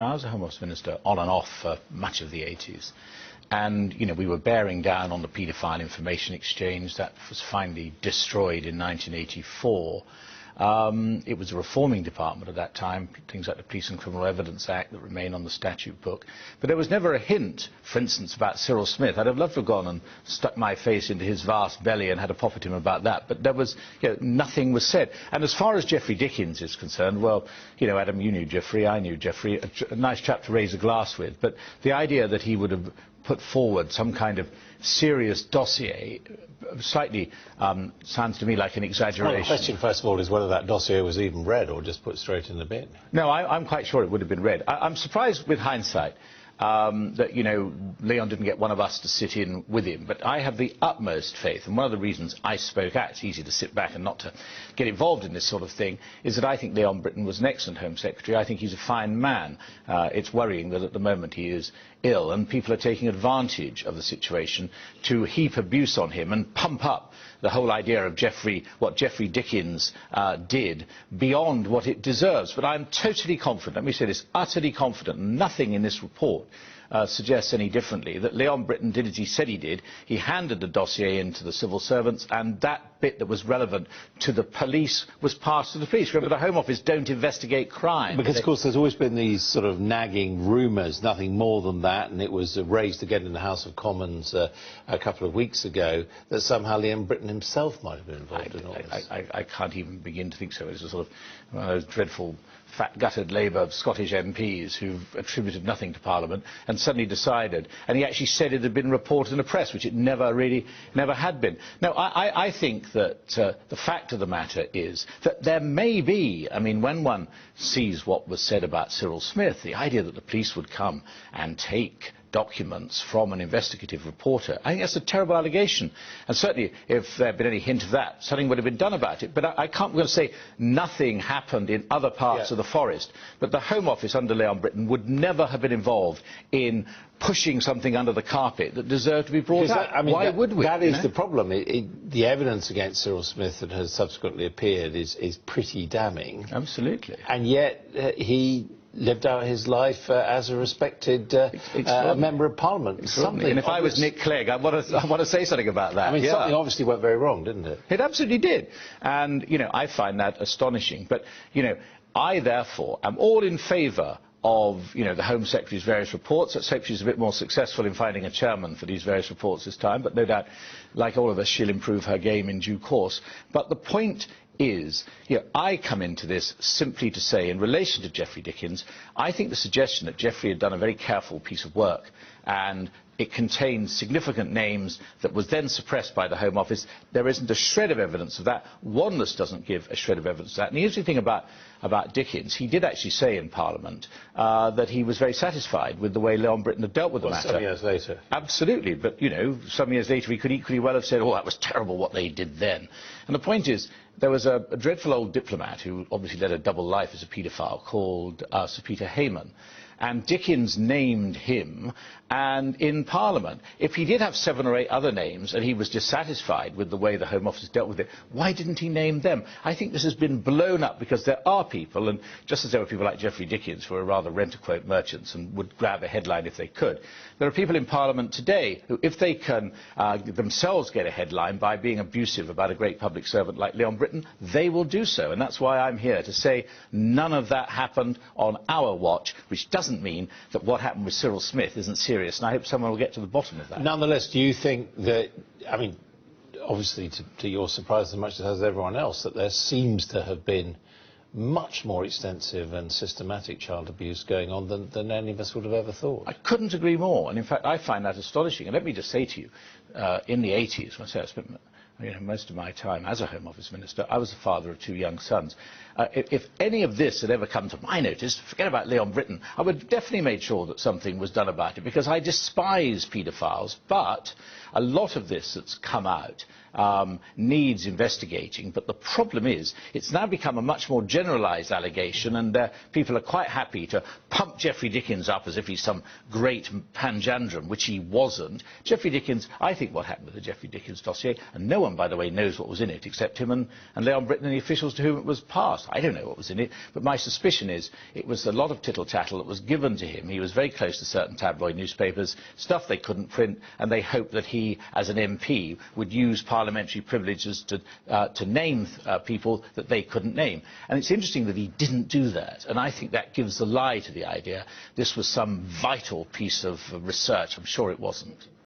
I was a Home Office Minister on and off for much of the 80s. And, we were bearing down on the paedophile information exchange that was finally destroyed in 1984. It was a reforming department at that time, things like the Police and Criminal Evidence Act that remain on the statute book. But there was never a hint, for instance, about Cyril Smith. I'd have loved to have gone and stuck my face into his vast belly and had a pop at him about that. But there was, nothing was said. And as far as Geoffrey Dickens is concerned, well, Adam, you knew Geoffrey, I knew Geoffrey, a nice chap to raise a glass with. But the idea that he would have put forward some kind of serious dossier slightly sounds to me like an exaggeration. Well, the question, first of all, is whether that dossier was even read or just put straight in the bin. No, I'm quite sure it would have been read. I'm surprised with hindsight that, Leon didn't get one of us to sit in with him. But I have the utmost faith, and one of the reasons I spoke out, it's easy to sit back and not to get involved in this sort of thing, is that I think Leon Brittan was an excellent Home Secretary. I think he's a fine man. It's worrying that at the moment he is ill, and people are taking advantage of the situation to heap abuse on him and pump up the whole idea of what Geoffrey Dickens did beyond what it deserves. But I'm totally confident, let me say this, utterly confident, nothing in this report suggests any differently, that Leon Brittan did as he said he did. He handed the dossier in to the civil servants, and that bit that was relevant to the police was passed to the police. Remember, the Home Office don't investigate crime. Because, of course, there's always been these sort of nagging rumours, nothing more than that, and it was raised again in the House of Commons a couple of weeks ago, that somehow Leon Brittan himself might have been involved in all this. I can't even begin to think so. It's a sort of one of those dreadful fat-gutted Labour Scottish MPs who've attributed nothing to Parliament and suddenly decided, and he actually said it had been reported in the press, which it never had been. Now, I think that the fact of the matter is that there may be, when one sees what was said about Cyril Smith, the idea that the police would come and take documents from an investigative reporter, I think that's a terrible allegation. And certainly, if there had been any hint of that, something would have been done about it. But I'm going to say nothing happened in other parts of the forest. But the Home Office under Leon Brittan would never have been involved in pushing something under the carpet that deserved to be brought out. Why would we? That is the problem. The evidence against Cyril Smith that has subsequently appeared is pretty damning. Absolutely. And yet he lived out his life as a respected member of Parliament. And if I was Nick Clegg, I want to say something about that. Something obviously went very wrong, didn't it? It absolutely did. And, I find that astonishing. But, I, therefore, am all in favour of, the Home Secretary's various reports. Let's hope she's a bit more successful in finding a chairman for these various reports this time. But no doubt, like all of us, she'll improve her game in due course. But the point is, I come into this simply to say, in relation to Geoffrey Dickens, I think the suggestion that Geoffrey had done a very careful piece of work and it contained significant names that was then suppressed by the Home Office. There isn't a shred of evidence of that. Wanless doesn't give a shred of evidence of that. And the interesting thing about Dickens, he did actually say in Parliament that he was very satisfied with the way Leon Brittan had dealt with the matter. Some years later. Absolutely. But, some years later he could equally well have said, oh, that was terrible what they did then. And the point is, there was a dreadful old diplomat who obviously led a double life as a paedophile called Sir Peter Hayman. And Dickens named him, and in Parliament, if he did have 7 or 8 other names and he was dissatisfied with the way the Home Office dealt with it, why didn't he name them? I think this has been blown up because there are people, and just as there were people like Geoffrey Dickens who are rather rent-a-quote merchants and would grab a headline if they could, there are people in Parliament today who, if they can themselves get a headline by being abusive about a great public servant like Leon Brittan, they will do so. And that's why I'm here to say none of that happened on our watch, which doesn't mean that what happened with Cyril Smith isn't serious, and I hope someone will get to the bottom of that. Nonetheless, do you think that, obviously to your surprise as much as has everyone else, that there seems to have been much more extensive and systematic child abuse going on than any of us would have ever thought? I couldn't agree more, and in fact I find that astonishing. And let me just say to you, in the 80s, when I spent most of my time as a Home Office Minister, I was the father of 2 young sons. If any of this had ever come to my notice, forget about Leon Brittan, I would definitely make sure that something was done about it, because I despise paedophiles, but a lot of this that's come out needs investigating, but the problem is it's now become a much more generalised allegation, and people are quite happy to pump Geoffrey Dickens up as if he's some great panjandrum, which he wasn't. Geoffrey Dickens, I think what happened with the Geoffrey Dickens dossier, and no one, by the way, knows what was in it except him and Leon Britton and the officials to whom it was passed. I don't know what was in it, but my suspicion is it was a lot of tittle-tattle that was given to him. He was very close to certain tabloid newspapers, stuff they couldn't print, and they hoped that he, as an MP, would use parliamentary privileges to name people that they couldn't name. And it's interesting that he didn't do that, and I think that gives the lie to the idea this was some vital piece of research. I'm sure it wasn't.